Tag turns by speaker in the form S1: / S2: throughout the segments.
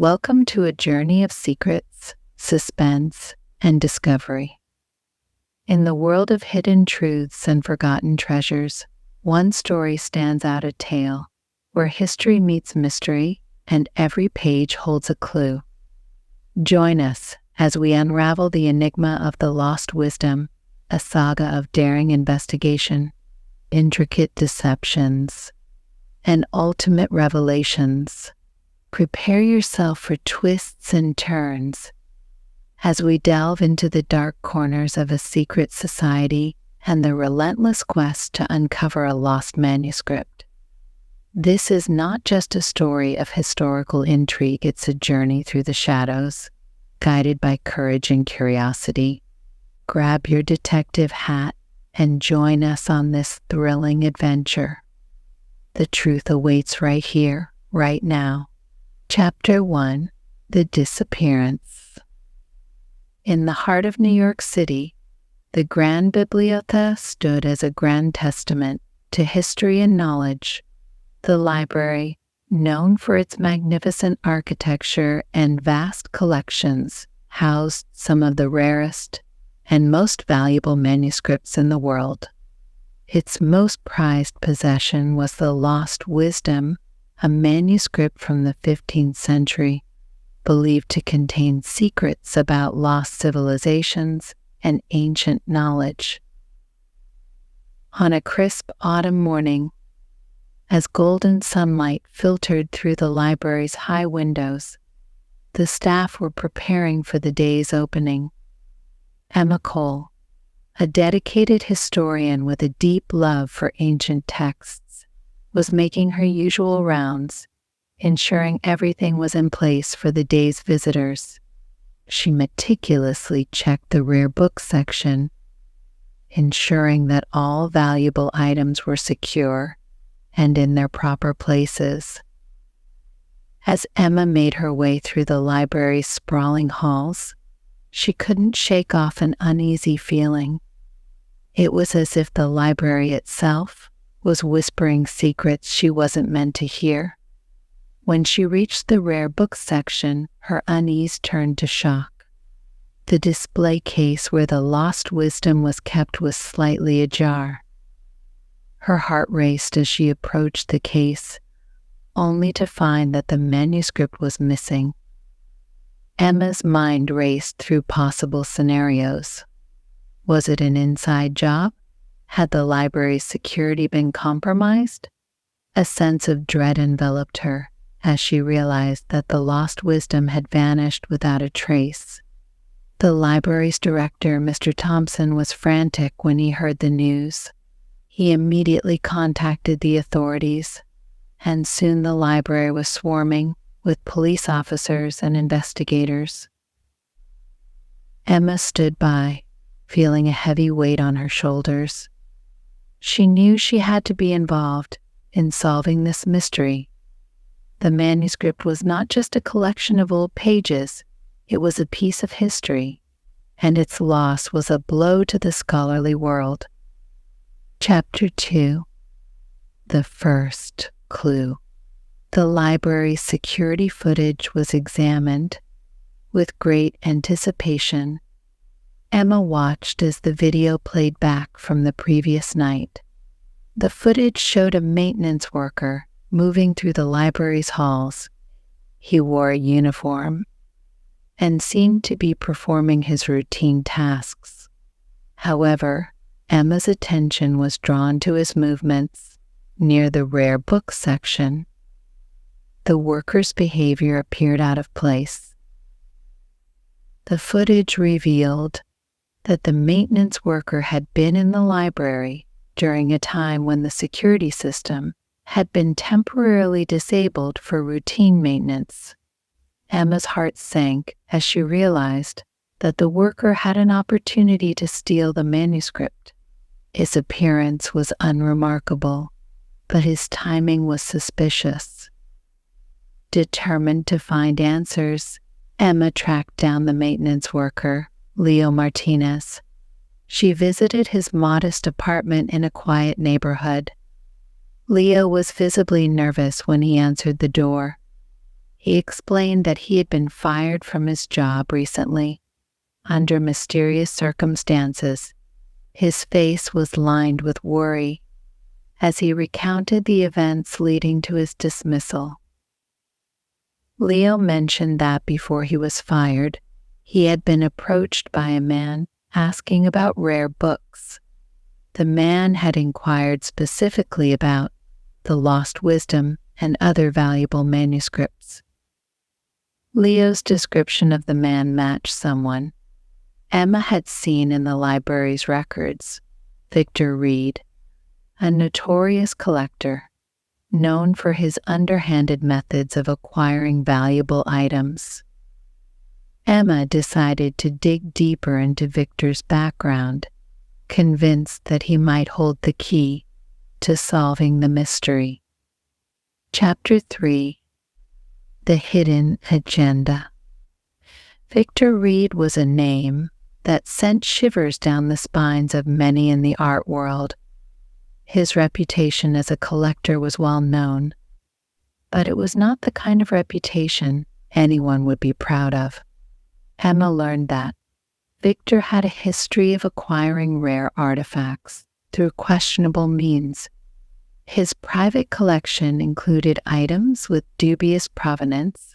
S1: Welcome to a journey of secrets, suspense, and discovery. In the world of hidden truths and forgotten treasures, one story stands out a tale where history meets mystery and every page holds a clue. Join us as we unravel the enigma of the lost wisdom, a saga of daring investigation, intricate deceptions, and ultimate revelations. Prepare yourself for twists and turns as we delve into the dark corners of a secret society and the relentless quest to uncover a lost manuscript. This is not just a story of historical intrigue, it's a journey through the shadows, guided by courage and curiosity. Grab your detective hat and join us on this thrilling adventure. The truth awaits right here, right now. Chapter 1: The Disappearance. In the heart of New York City, the Grand Bibliothèque stood as a grand testament to history and knowledge. The library, known for its magnificent architecture and vast collections, housed some of the rarest and most valuable manuscripts in the world. Its most prized possession was the Lost Wisdom, a manuscript from the 15th century, believed to contain secrets about lost civilizations and ancient knowledge. On a crisp autumn morning, as golden sunlight filtered through the library's high windows, the staff were preparing for the day's opening. Emma Cole, a dedicated historian with a deep love for ancient texts, was making her usual rounds, ensuring everything was in place for the day's visitors. She meticulously checked the rare book section, ensuring that all valuable items were secure and in their proper places. As Emma made her way through the library's sprawling halls, she couldn't shake off an uneasy feeling. It was as if the library itself was whispering secrets she wasn't meant to hear. When she reached the rare book section, her unease turned to shock. The display case where the lost wisdom was kept was slightly ajar. Her heart raced as she approached the case, only to find that the manuscript was missing. Emma's mind raced through possible scenarios. Was it an inside job? Had the library's security been compromised? A sense of dread enveloped her as she realized that the lost wisdom had vanished without a trace. The library's director, Mr. Thompson, was frantic when he heard the news. He immediately contacted the authorities, and soon the library was swarming with police officers and investigators. Emma stood by, feeling a heavy weight on her shoulders. She knew she had to be involved in solving this mystery. The manuscript was not just a collection of old pages, it was a piece of history, and its loss was a blow to the scholarly world. Chapter 2: The First Clue. The library's security footage was examined. With great anticipation, Emma watched as the video played back from the previous night. The footage showed a maintenance worker moving through the library's halls. He wore a uniform and seemed to be performing his routine tasks. However, Emma's attention was drawn to his movements near the rare book section. The worker's behavior appeared out of place. The footage revealed that the maintenance worker had been in the library during a time when the security system had been temporarily disabled for routine maintenance. Emma's heart sank as she realized that the worker had an opportunity to steal the manuscript. His appearance was unremarkable, but his timing was suspicious. Determined to find answers, Emma tracked down the maintenance worker, Leo Martinez. She visited his modest apartment in a quiet neighborhood. Leo was visibly nervous when he answered the door. He explained that he had been fired from his job recently under mysterious circumstances. His face was lined with worry as he recounted the events leading to his dismissal. Leo mentioned that before he was fired, he had been approached by a man asking about rare books. The man had inquired specifically about the lost wisdom and other valuable manuscripts. Leo's description of the man matched someone Emma had seen in the library's records, Victor Reed, a notorious collector known for his underhanded methods of acquiring valuable items. Emma decided to dig deeper into Victor's background, convinced that he might hold the key to solving the mystery. Chapter 3: The Hidden Agenda. Victor Reed was a name that sent shivers down the spines of many in the art world. His reputation as a collector was well known, but it was not the kind of reputation anyone would be proud of. Emma learned that Victor had a history of acquiring rare artifacts through questionable means. His private collection included items with dubious provenance,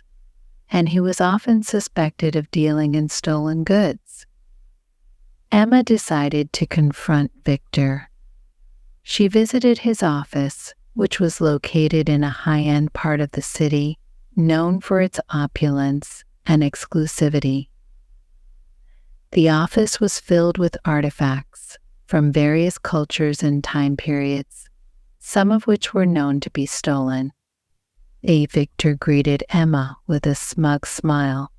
S1: and he was often suspected of dealing in stolen goods. Emma decided to confront Victor. She visited his office, which was located in a high-end part of the city, known for its opulence and exclusivity. The office was filled with artifacts from various cultures and time periods, some of which were known to be stolen. Victor greeted Emma with a smug smile,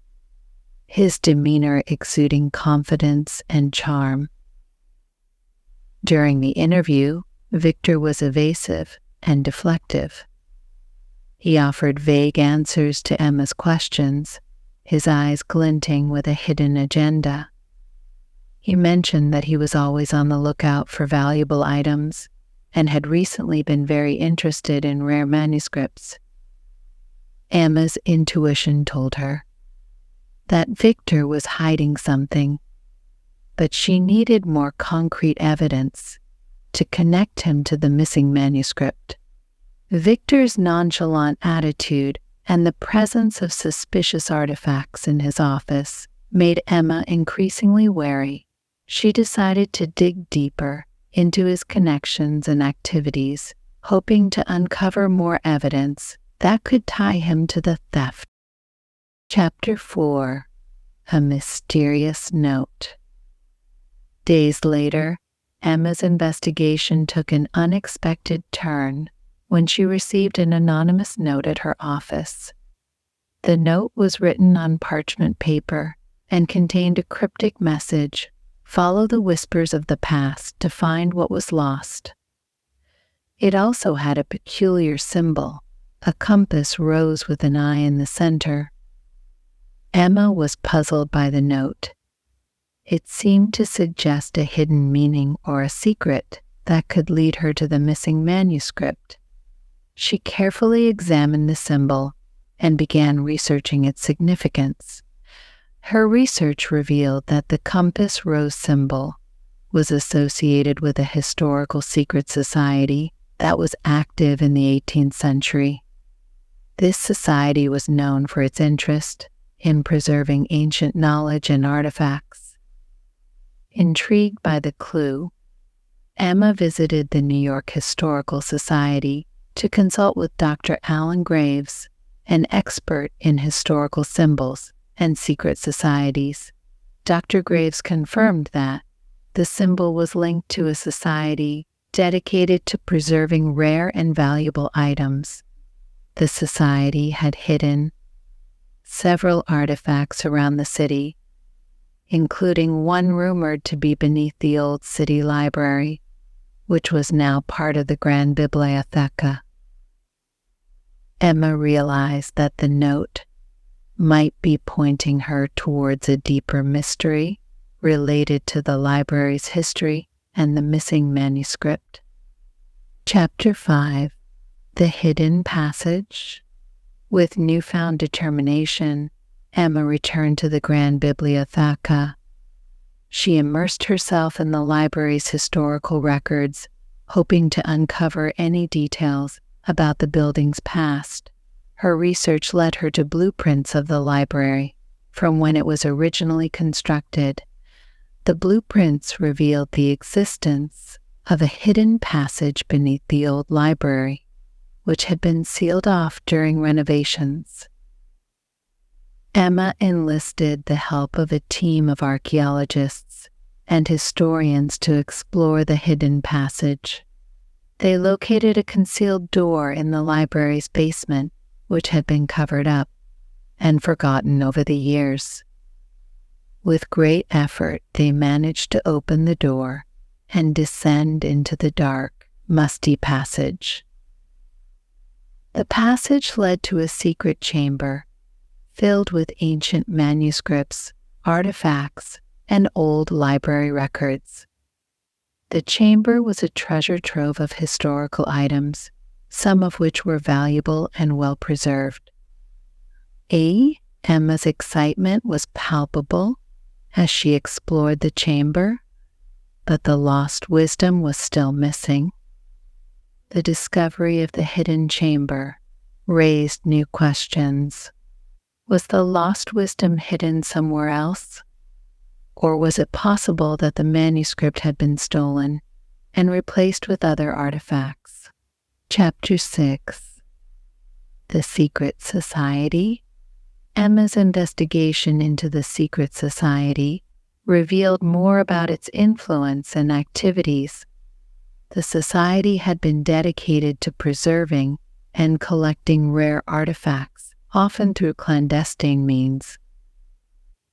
S1: his demeanor exuding confidence and charm. During the interview, Victor was evasive and deflective. He offered vague answers to Emma's questions, his eyes glinting with a hidden agenda. He mentioned that he was always on the lookout for valuable items and had recently been very interested in rare manuscripts. Emma's intuition told her that Victor was hiding something, but she needed more concrete evidence to connect him to the missing manuscript. Victor's nonchalant attitude and the presence of suspicious artifacts in his office made Emma increasingly wary. She decided to dig deeper into his connections and activities, hoping to uncover more evidence that could tie him to the theft. Chapter 4: A Mysterious Note. Days later, Emma's investigation took an unexpected turn when she received an anonymous note at her office. The note was written on parchment paper and contained a cryptic message: follow the whispers of the past to find what was lost. It also had a peculiar symbol. A compass rose with an eye in the center. Emma was puzzled by the note. It seemed to suggest a hidden meaning or a secret that could lead her to the missing manuscript. She carefully examined the symbol and began researching its significance. Her research revealed that the compass rose symbol was associated with a historical secret society that was active in the 18th century. This society was known for its interest in preserving ancient knowledge and artifacts. Intrigued by the clue, Emma visited the New York Historical Society to consult with Dr. Alan Graves, an expert in historical symbols and secret societies. Dr. Graves confirmed that the symbol was linked to a society dedicated to preserving rare and valuable items. The society had hidden several artifacts around the city, including one rumored to be beneath the old city library, which was now part of the Grand Bibliotheca. Emma realized that the note might be pointing her towards a deeper mystery related to the library's history and the missing manuscript. Chapter 5: The Hidden Passage. With newfound determination, Emma returned to the Grand Bibliotheca. She immersed herself in the library's historical records, hoping to uncover any details about the building's past. Her research led her to blueprints of the library from when it was originally constructed. The blueprints revealed the existence of a hidden passage beneath the old library, which had been sealed off during renovations. Emma enlisted the help of a team of archaeologists and historians to explore the hidden passage. They located a concealed door in the library's basement, which had been covered up and forgotten over the years. With great effort, they managed to open the door and descend into the dark, musty passage. The passage led to a secret chamber filled with ancient manuscripts, artifacts, and old library records. The chamber was a treasure trove of historical items, some of which were valuable and well preserved. Emma's excitement was palpable as she explored the chamber, but the lost wisdom was still missing. The discovery of the hidden chamber raised new questions. Was the lost wisdom hidden somewhere else? Or was it possible that the manuscript had been stolen and replaced with other artifacts? Chapter 6. The Secret Society. Emma's investigation into the secret society revealed more about its influence and activities. The society had been dedicated to preserving and collecting rare artifacts, often through clandestine means.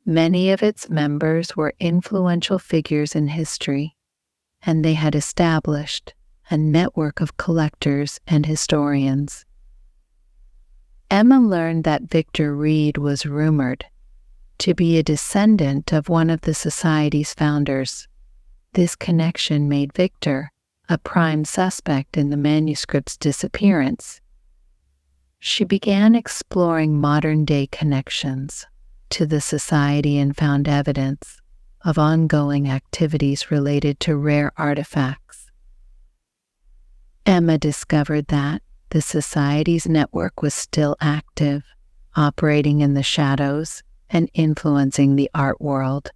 S1: Many of its members were influential figures in history, and they had established a network of collectors and historians. Emma learned that Victor Reed was rumored to be a descendant of one of the society's founders. This connection made Victor a prime suspect in the manuscript's disappearance. She began exploring modern-day connections to the society and found evidence of ongoing activities related to rare artifacts. Emma discovered that the society's network was still active, operating in the shadows and influencing the art world.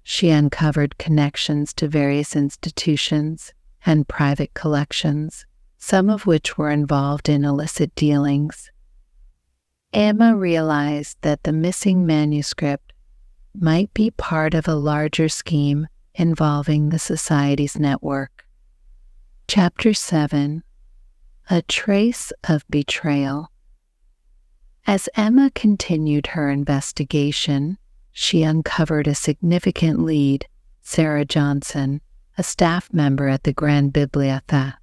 S1: She uncovered connections to various institutions and private collections, some of which were involved in illicit dealings. Emma realized that the missing manuscript might be part of a larger scheme involving the society's network. Chapter 7. A Trace of Betrayal. As Emma continued her investigation, she uncovered a significant lead. Sarah Johnson, a staff member at the Grand Bibliotheca,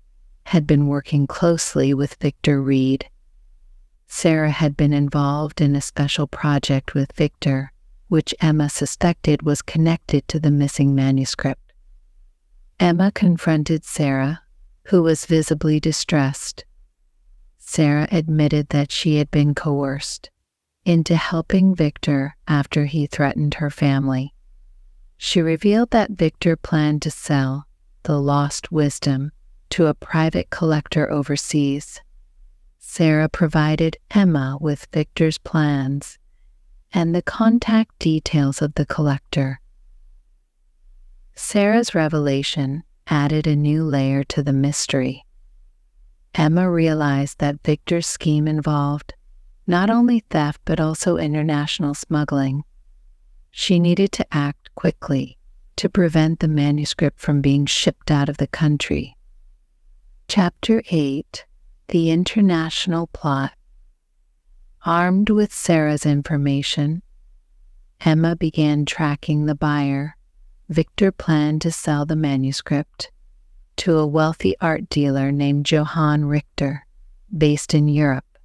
S1: had been working closely with Victor Reed. Sarah had been involved in a special project with Victor, which Emma suspected was connected to the missing manuscript. Emma confronted Sarah, who was visibly distressed. Sarah admitted that she had been coerced into helping Victor after he threatened her family. She revealed that Victor planned to sell the lost wisdom to a private collector overseas. Sarah provided Emma with Victor's plans and the contact details of the collector. Sarah's revelation added a new layer to the mystery. Emma realized that Victor's scheme involved not only theft but also international smuggling. She needed to act quickly to prevent the manuscript from being shipped out of the country. Chapter 8. The International Plot. Armed with Sarah's information, Emma began tracking the buyer. Victor planned to sell the manuscript to a wealthy art dealer named Johann Richter, based in Europe.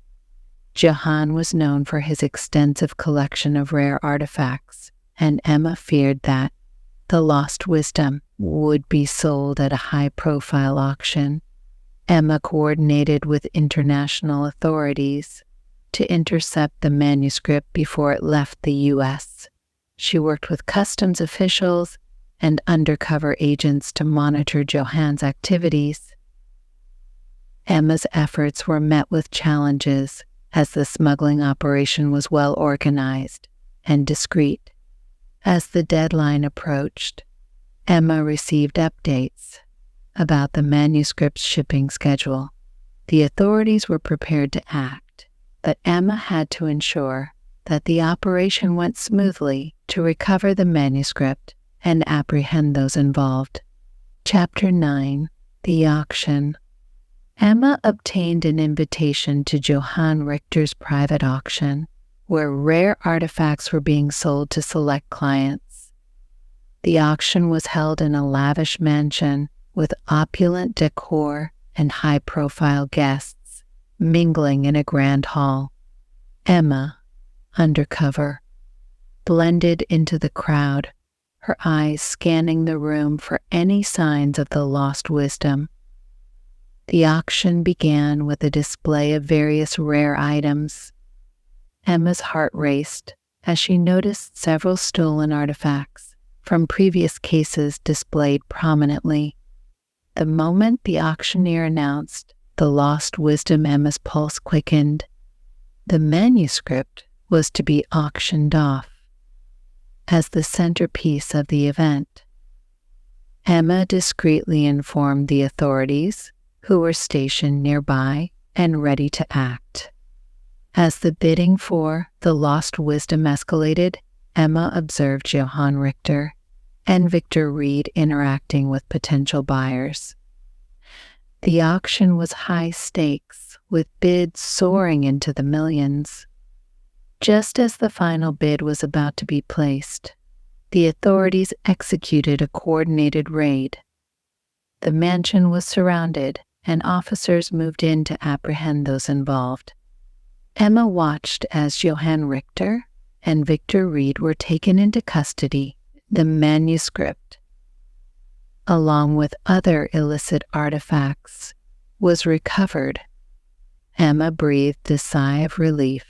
S1: Johann was known for his extensive collection of rare artifacts, and Emma feared that the lost wisdom would be sold at a high-profile auction. Emma coordinated with international authorities to intercept the manuscript before it left the U.S. She worked with customs officials and undercover agents to monitor Johann's activities. Emma's efforts were met with challenges as the smuggling operation was well organized and discreet. As the deadline approached, Emma received updates about the manuscript's shipping schedule. The authorities were prepared to act, but Emma had to ensure that the operation went smoothly to recover the manuscript and apprehend those involved. Chapter 9. The Auction. Emma obtained an invitation to Johann Richter's private auction, where rare artifacts were being sold to select clients. The auction was held in a lavish mansion with opulent decor and high-profile guests mingling in a grand hall. Emma, undercover, blended into the crowd, her eyes scanning the room for any signs of the lost wisdom. The auction began with a display of various rare items. Emma's heart raced as she noticed several stolen artifacts from previous cases displayed prominently. The moment the auctioneer announced the lost wisdom, Emma's pulse quickened. The manuscript was to be auctioned off as the centerpiece of the event. Emma discreetly informed the authorities, who were stationed nearby and ready to act. As the bidding for the lost wisdom escalated, Emma observed Johann Richter and Victor Reed interacting with potential buyers. The auction was high stakes, with bids soaring into the millions. Just as the final bid was about to be placed, the authorities executed a coordinated raid. The mansion was surrounded, and officers moved in to apprehend those involved. Emma watched as Johann Richter and Victor Reed were taken into custody. The manuscript, along with other illicit artifacts, was recovered. Emma breathed a sigh of relief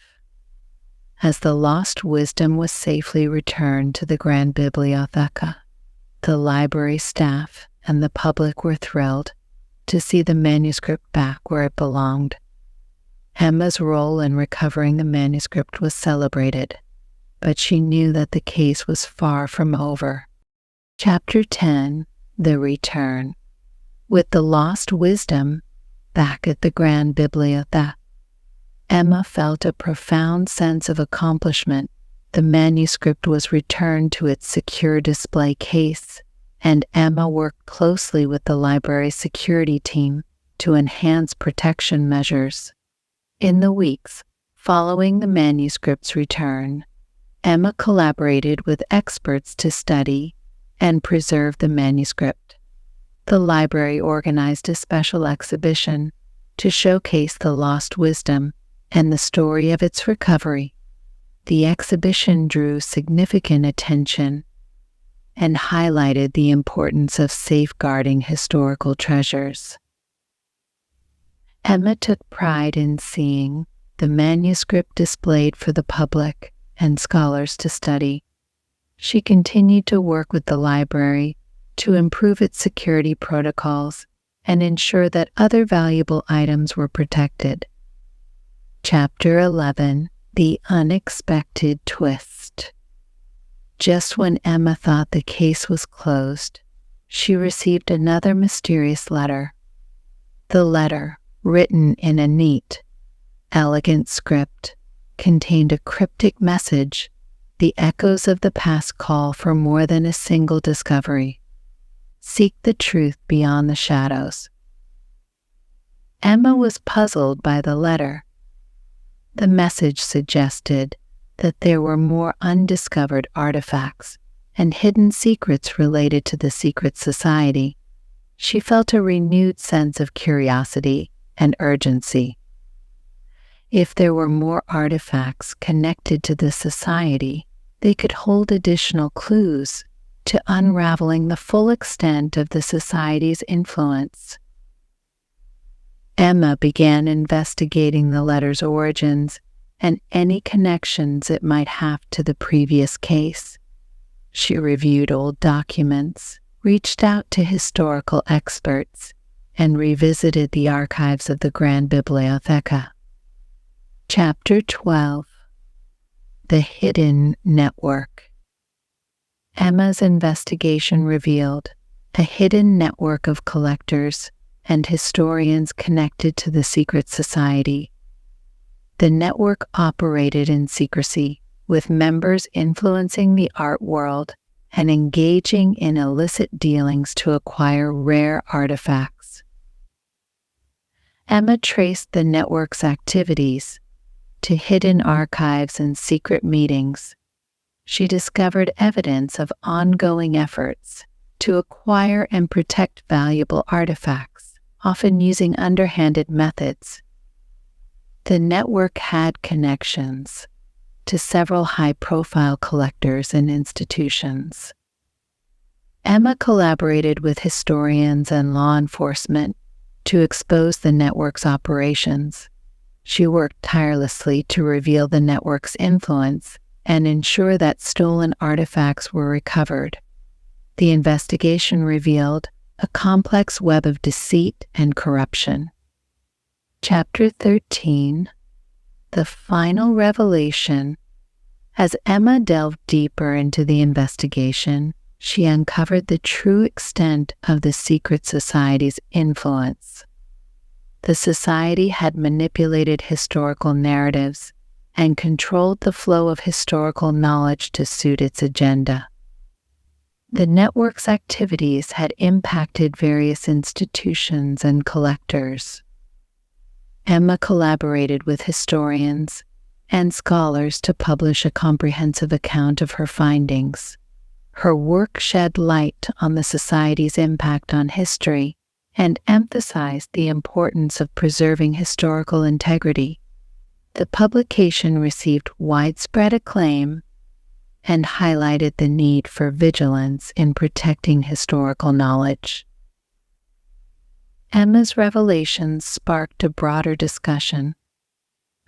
S1: as the lost wisdom was safely returned to the Grand Bibliotheca. The library staff and the public were thrilled to see the manuscript back where it belonged. Emma's role in recovering the manuscript was celebrated, but she knew that the case was far from over. Chapter 10. The Return. With the lost wisdom back at the Grand Bibliotheca, Emma felt a profound sense of accomplishment. The manuscript was returned to its secure display case, and Emma worked closely with the library's security team to enhance protection measures. In the weeks following the manuscript's return, Emma collaborated with experts to study and preserve the manuscript. The library organized a special exhibition to showcase the lost wisdom and the story of its recovery. The exhibition drew significant attention and highlighted the importance of safeguarding historical treasures. Emma took pride in seeing the manuscript displayed for the public and scholars to study. She continued to work with the library to improve its security protocols and ensure that other valuable items were protected. Chapter 11. The Unexpected Twist. Just when Emma thought the case was closed, she received another mysterious letter. The letter, written in a neat, elegant script, contained a cryptic message. The echoes of the past call for more than a single discovery. Seek the truth beyond the shadows. Emma was puzzled by the letter. The message suggested that there were more undiscovered artifacts and hidden secrets related to the secret society. She felt a renewed sense of curiosity and urgency. If there were more artifacts connected to the society, they could hold additional clues to unraveling the full extent of the society's influence. Emma began investigating the letter's origins and any connections it might have to the previous case. She reviewed old documents, reached out to historical experts, and revisited the archives of the Grand Bibliotheca. Chapter 12. The Hidden Network. Emma's investigation revealed a hidden network of collectors and historians connected to the secret society. The network operated in secrecy, with members influencing the art world and engaging in illicit dealings to acquire rare artifacts. Emma traced the network's activities to hidden archives and secret meetings. She discovered evidence of ongoing efforts to acquire and protect valuable artifacts, often using underhanded methods. The network had connections to several high-profile collectors and institutions. Emma collaborated with historians and law enforcement to expose the network's operations. She worked tirelessly to reveal the network's influence and ensure that stolen artifacts were recovered. The investigation revealed a complex web of deceit and corruption. Chapter 13. The Final Revelation. As Emma delved deeper into the investigation, she uncovered the true extent of the secret society's influence. The society had manipulated historical narratives and controlled the flow of historical knowledge to suit its agenda. The network's activities had impacted various institutions and collectors. Emma collaborated with historians and scholars to publish a comprehensive account of her findings. Her work shed light on the society's impact on history and emphasized the importance of preserving historical integrity. The publication received widespread acclaim and highlighted the need for vigilance in protecting historical knowledge. Emma's revelations sparked a broader discussion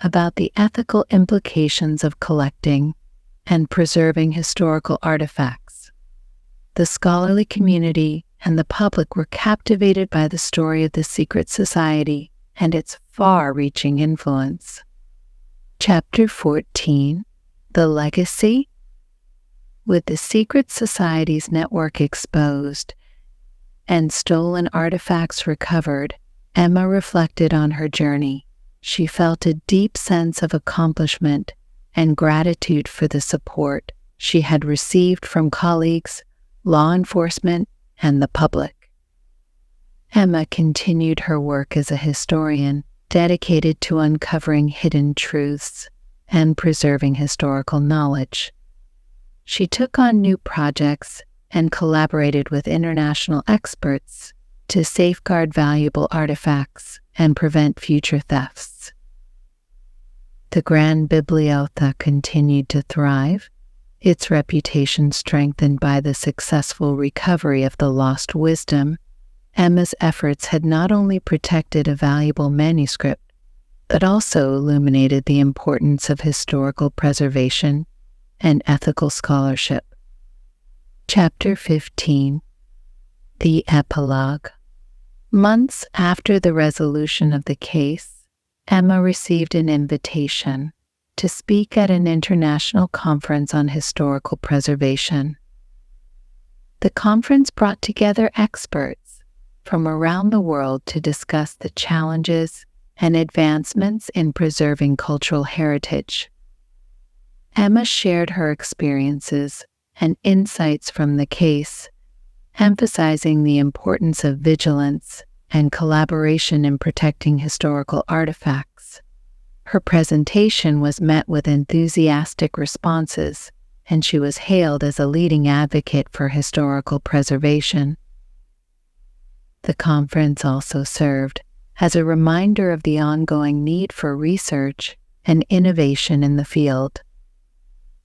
S1: about the ethical implications of collecting and preserving historical artifacts. The scholarly community and the public were captivated by the story of the secret society and its far-reaching influence. Chapter 14. The Legacy. With the secret society's network exposed and stolen artifacts recovered, Emma reflected on her journey. She felt a deep sense of accomplishment and gratitude for the support she had received from colleagues, law enforcement, and the public. Emma continued her work as a historian, dedicated to uncovering hidden truths and preserving historical knowledge. She took on new projects and collaborated with international experts to safeguard valuable artifacts and prevent future thefts. The Grand Bibliotheca continued to thrive, its reputation strengthened by the successful recovery of the lost wisdom. Emma's efforts had not only protected a valuable manuscript, but also illuminated the importance of historical preservation and ethical scholarship. Chapter 15. The Epilogue. Months after the resolution of the case, Emma received an invitation to speak at an international conference on historical preservation. The conference brought together experts from around the world to discuss the challenges and advancements in preserving cultural heritage. Emma shared her experiences and insights from the case, emphasizing the importance of vigilance and collaboration in protecting historical artifacts. Her presentation was met with enthusiastic responses, and she was hailed as a leading advocate for historical preservation. The conference also served as a reminder of the ongoing need for research and innovation in the field.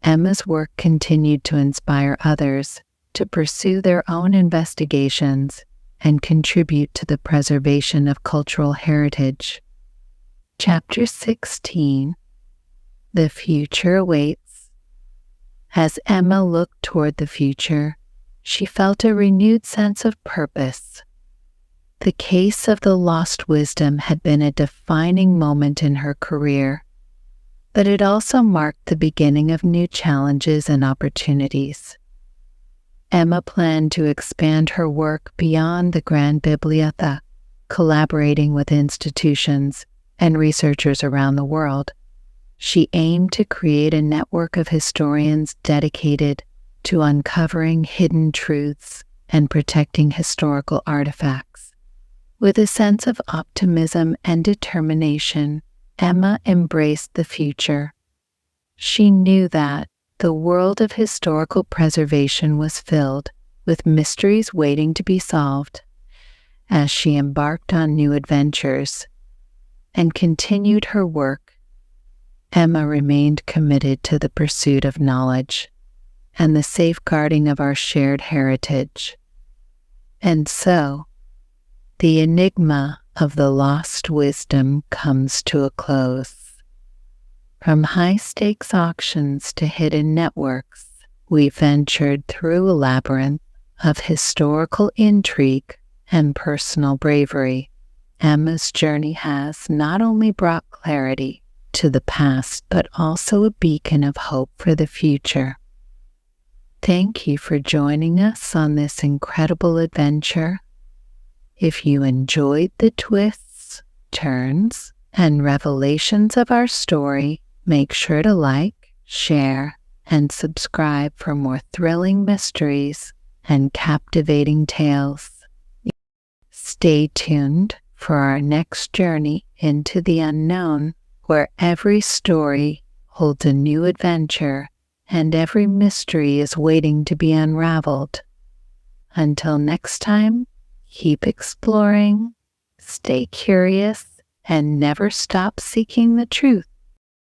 S1: Emma's work continued to inspire others to pursue their own investigations and contribute to the preservation of cultural heritage. Chapter 16. The future awaits. As Emma looked toward the future, she felt a renewed sense of purpose. The case of the lost wisdom had been a defining moment in her career, but it also marked the beginning of new challenges and opportunities. Emma planned to expand her work beyond the Grand Bibliothèque, collaborating with institutions and researchers around the world. She aimed to create a network of historians dedicated to uncovering hidden truths and protecting historical artifacts. With a sense of optimism and determination, Emma embraced the future. She knew that the world of historical preservation was filled with mysteries waiting to be solved. As she embarked on new adventures and continued her work, Emma remained committed to the pursuit of knowledge and the safeguarding of our shared heritage. And so, the enigma of the lost wisdom comes to a close. From high-stakes auctions to hidden networks, we ventured through a labyrinth of historical intrigue and personal bravery. Emma's journey has not only brought clarity to the past, but also a beacon of hope for the future. Thank you for joining us on this incredible adventure. If you enjoyed the twists, turns, and revelations of our story, make sure to like, share, and subscribe for more thrilling mysteries and captivating tales. Stay tuned for our next journey into the unknown, where every story holds a new adventure and every mystery is waiting to be unraveled. Until next time, keep exploring, stay curious, and never stop seeking the truth.